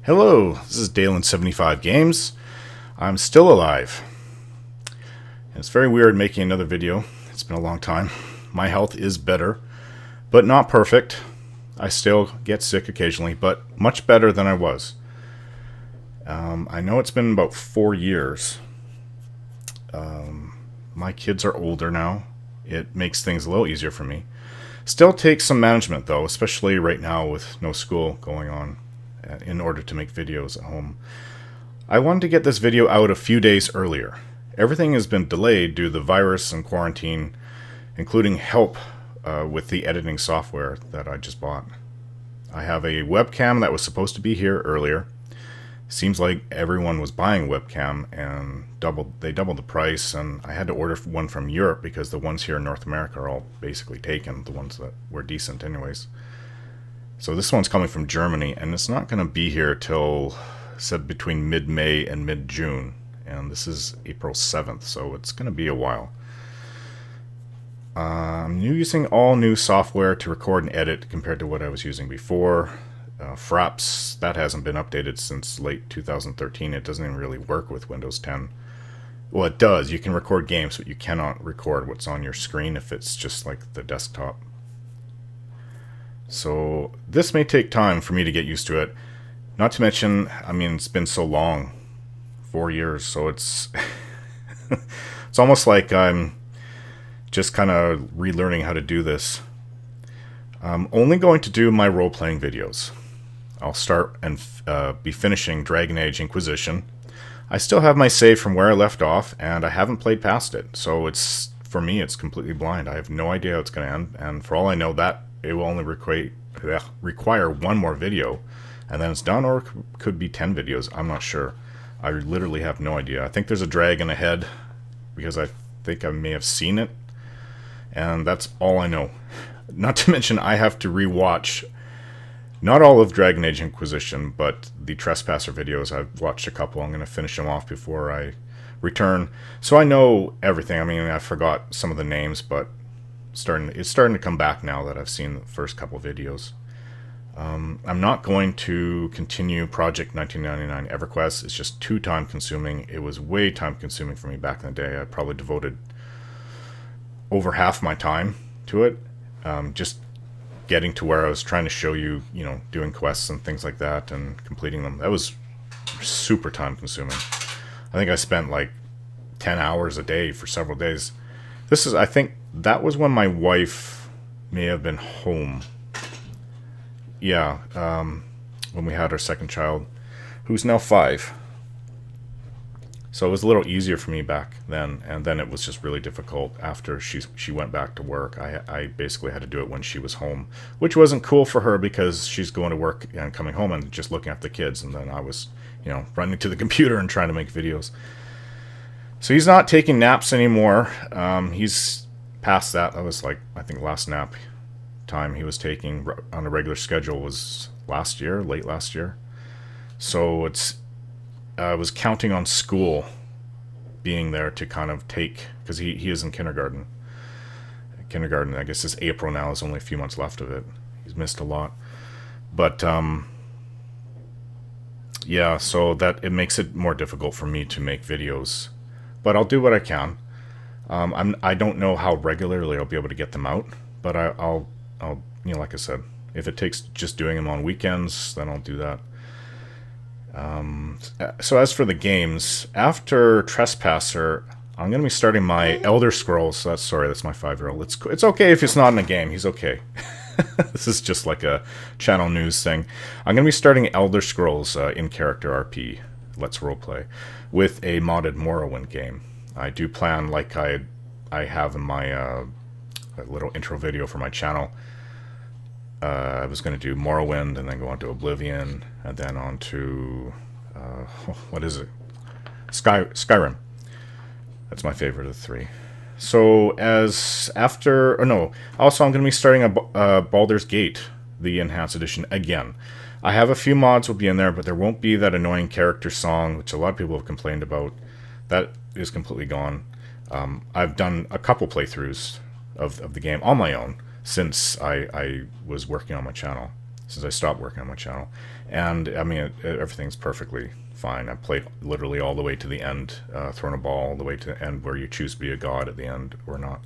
Hello, this is Dalen75 Games. I'm still alive. And it's very weird making another video. It's been a long time. My health is better, but not perfect. I still get sick occasionally, but much better than I was. I know it's been about 4 years. My kids are older now. It makes things a little easier for me. Still takes some management though, especially right now with no school going on, in order to make videos at home. I wanted to get this video out a few days earlier. Everything has been delayed due to the virus and quarantine, including help with the editing software that I just bought. I have a webcam that was supposed to be here earlier. Seems like everyone was buying a webcam and they doubled the price, and I had to order one from Europe because the ones here in North America are all basically taken, the ones that were decent anyways. So this one's coming from Germany, and it's not going to be here till, said, between mid-May and mid-June, and this is April 7th, so it's going to be a while. I'm using all new software to record and edit compared to what I was using before. Fraps, that hasn't been updated since late 2013. It doesn't even really work with Windows 10. Well, it does. You can record games, but you cannot record what's on your screen if it's just like the desktop. So this may take time for me to get used to it. Not to mention, I mean, it's been so long, 4 years, so it's it's almost like I'm just kind of relearning how to do this. I'm only going to do my role-playing videos. I'll start and be finishing Dragon Age Inquisition. I still have my save from where I left off, and I haven't played past it, so it's, for me, it's completely blind. I have no idea how it's going to end, and for all I know, that it will only require one more video, and then it's done, or it could be 10 videos. I'm not sure. I literally have no idea. I think there's a dragon ahead, because I think I may have seen it, and that's all I know. Not to mention, I have to rewatch not all of Dragon Age Inquisition, but the Trespasser videos. I've watched a couple. I'm going to finish them off before I return. So I know everything. I mean, I forgot some of the names, but it's starting to come back now that I've seen the first couple videos. I'm not going to continue Project 1999 EverQuest. It's just too time consuming. It was way time consuming for me back in the day. I probably devoted over half my time to it. Just getting to where I was trying to show you, doing quests and things like that and completing them. That was super time consuming. I think I spent like 10 hours a day for several days. I think that was when my wife may have been home. Yeah, when we had our second child, who's now 5. So it was a little easier for me back then, and then it was just really difficult after she went back to work. I basically had to do it when she was home, which wasn't cool for her because she's going to work and coming home and just looking after the kids, and then I was, running to the computer and trying to make videos. So he's not taking naps anymore. He's past that. That was like, I think last nap time he was taking on a regular schedule was late last year. So I was counting on school being there to kind of take, because he is in kindergarten. Kindergarten, I guess, this April now is only a few months left of it. He's missed a lot. But, yeah, so that it makes it more difficult for me to make videos. But I'll do what I can. I don't know how regularly I'll be able to get them out, but I'll like I said, if it takes just doing them on weekends, then I'll do that. So as for the games, after Trespasser, I'm going to be starting my Elder Scrolls. That's my 5-year-old. It's okay if it's not in a game. He's okay. This is just like a channel news thing. I'm going to be starting Elder Scrolls in character RP, Let's Roleplay, with a modded Morrowind game. I do plan, like I have in my little intro video for my channel, I was going to do Morrowind and then go on to Oblivion and then on to, what is it? Skyrim. That's my favorite of the 3. So also I'm going to be starting a Baldur's Gate, the Enhanced Edition again. I have a few mods will be in there, but there won't be that annoying character song, which a lot of people have complained about. That is completely gone. I've done a couple playthroughs of the game on my own since I was working on my channel. since I stopped working on my channel. And I mean, everything's perfectly fine. I played literally all the way to the end, thrown a ball all the way to the end where you choose to be a god at the end or not.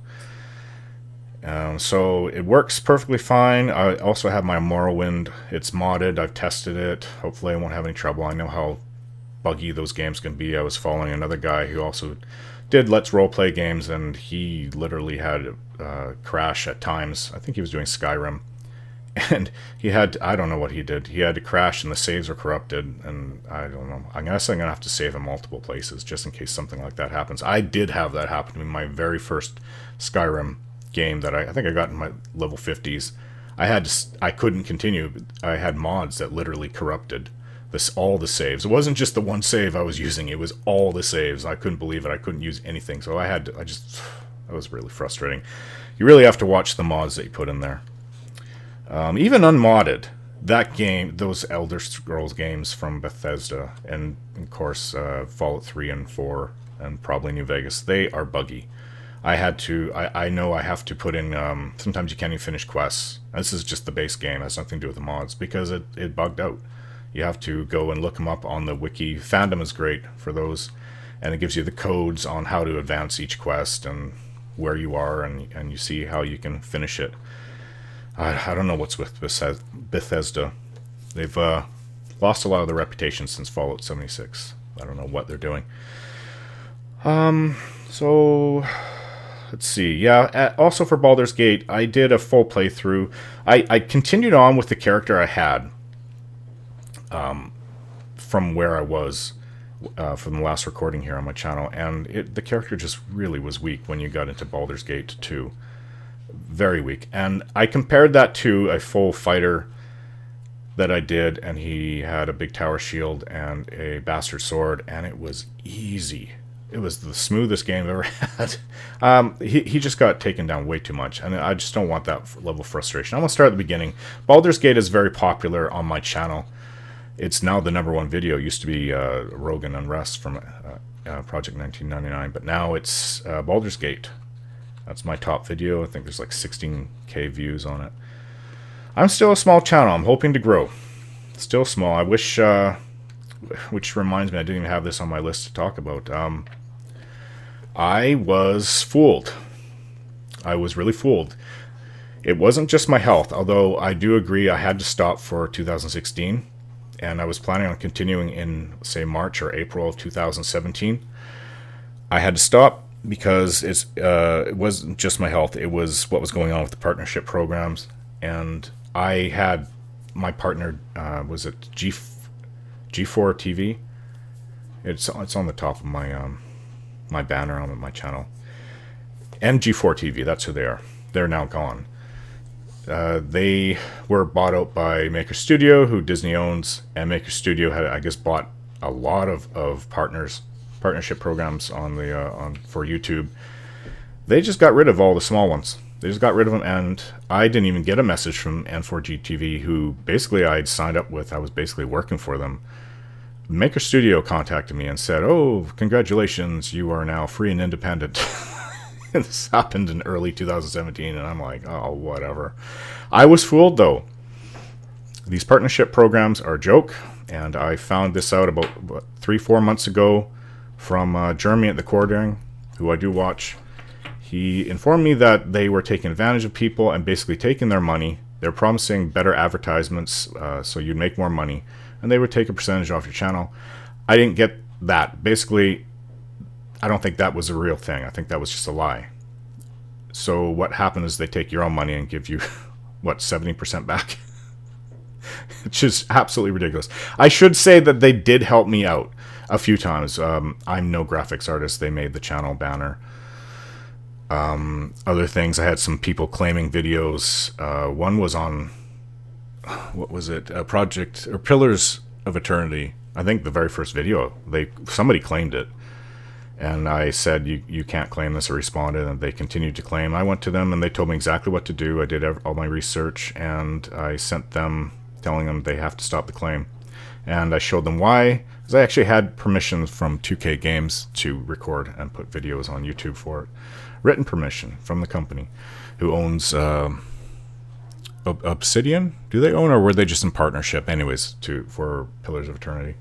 So it works perfectly fine. I also have my Morrowind. It's modded. I've tested it. Hopefully I won't have any trouble. I know how buggy those games can be. I was following another guy who also did Let's Roleplay games, and he literally had crash at times. I think he was doing Skyrim. And he had, I don't know what he did. He had to crash and the saves were corrupted, and I don't know. I guess I'm going to have to save in multiple places just in case something like that happens. I did have that happen to me in my very first Skyrim game that I think I got in my level 50s. I couldn't continue. I had mods that literally corrupted all the saves. It wasn't just the one save I was using, it was all the saves. I couldn't believe it. I couldn't use anything. So that was really frustrating. You really have to watch the mods that you put in there. Even unmodded, that game, those Elder Scrolls games from Bethesda, and of course Fallout 3 and 4, and probably New Vegas, they are buggy. I know I have to put in, sometimes you can't even finish quests. This is just the base game, it has nothing to do with the mods, because it bugged out. You have to go and look them up on the wiki. Fandom is great for those, and it gives you the codes on how to advance each quest and where you are, and you see how you can finish it. I don't know what's with Bethesda. They've lost a lot of their reputation since Fallout 76. I don't know what they're doing. So let's see. Yeah, also for Baldur's Gate, I did a full playthrough. I continued on with the character I had from where I was from the last recording here on my channel, and the character just really was weak when you got into Baldur's Gate 2. Very weak. And I compared that to a full fighter that I did, and he had a big tower shield and a bastard sword, and it was easy. It was the smoothest game I've ever had. He just got taken down way too much, and I just don't want that level of frustration. I'm going to start at the beginning. Baldur's Gate is very popular on my channel. It's now the #1 video. It used to be Rogan Unrest from Project 1999, but now it's Baldur's Gate. That's my top video. I think there's like 16k views on it. I'm still a small channel. I'm hoping to grow. Still small. I wish, which reminds me, I didn't even have this on my list to talk about. I was fooled. I was really fooled. It wasn't just my health, although I do agree I had to stop for 2016, and I was planning on continuing in, say, March or April of 2017. I had to stop because it wasn't just my health, it was what was going on with the partnership programs. And I had my partner, was it G4 TV? It's on the top of my my banner on my channel. And G4 TV, that's who they are. They're now gone. They were bought out by Maker Studio, who Disney owns, and Maker Studio had, I guess, bought a lot of partnership programs for YouTube. They just got rid of all the small ones. They just got rid of them, and I didn't even get a message from N4G TV, who basically I'd signed up with. I was basically working for them. Maker Studio contacted me and said, "Oh, congratulations, you are now free and independent." This happened in early 2017, and I'm like, oh, whatever. I was fooled, though. These partnership programs are a joke, and I found this out about 3-4 months ago from Jeremy at the Quartering, who I do watch. He informed me that they were taking advantage of people and basically taking their money. They're promising better advertisements so you'd make more money, and they would take a percentage off your channel. I didn't get that. Basically, I don't think that was a real thing. I think that was just a lie. So what happened is they take your own money and give you, what, 70% back? Which is absolutely ridiculous. I should say that they did help me out a few times. I'm no graphics artist. They made the channel banner. Other things, I had some people claiming videos. One was on, what was it? Project, or Pillars of Eternity. I think the very first video, somebody claimed it. And I said, you can't claim this, or responded, and they continued to claim. I went to them, and they told me exactly what to do. I did all my research, and I sent them, telling them they have to stop the claim. And I showed them why, because I actually had permission from 2K Games to record and put videos on YouTube for it. Written permission from the company, who owns Obsidian? Do they own, or were they just in partnership? Anyways, for Pillars of Eternity.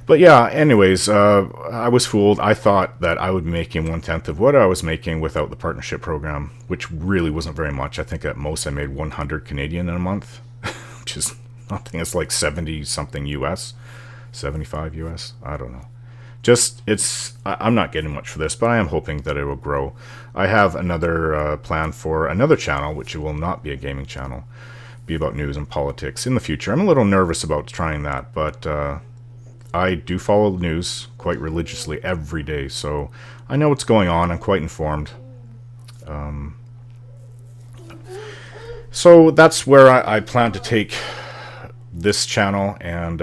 But yeah, anyways, I was fooled. I thought that I would be making 1/10 of what I was making without the partnership program, which really wasn't very much. I think at most I made 100 Canadian in a month, which is nothing. It's like 70 something US, 75 US. I don't know. I'm not getting much for this, but I am hoping that it will grow. I have another plan for another channel, which will not be a gaming channel, be about news and politics in the future. I'm a little nervous about trying that, but I do follow the news quite religiously every day, so I know what's going on. I'm quite informed. So that's where I plan to take this channel, and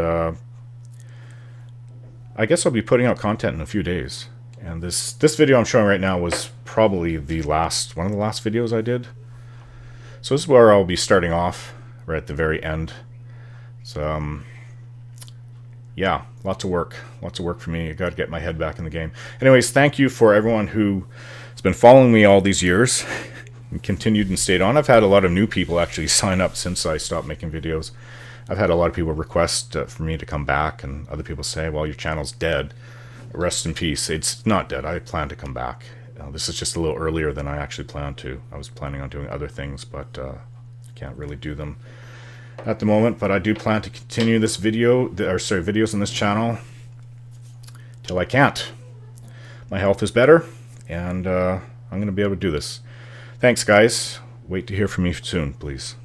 I guess I'll be putting out content in a few days. And this video I'm showing right now was probably one of the last videos I did. So this is where I'll be starting off, right at the very end. So yeah, lots of work for me. I got to get my head back in the game. Anyways, thank you for everyone who has been following me all these years and continued and stayed on. I've had a lot of new people actually sign up since I stopped making videos. I've had a lot of people request for me to come back, and other people say, well, your channel's dead. Rest in peace. It's not dead. I plan to come back. This is just a little earlier than I actually planned to. I was planning on doing other things, but can't really do them at the moment. But I do plan to continue this videos on this channel till I can't. My health is better, and I'm going to be able to do this. Thanks, guys. Wait to hear from me soon, please.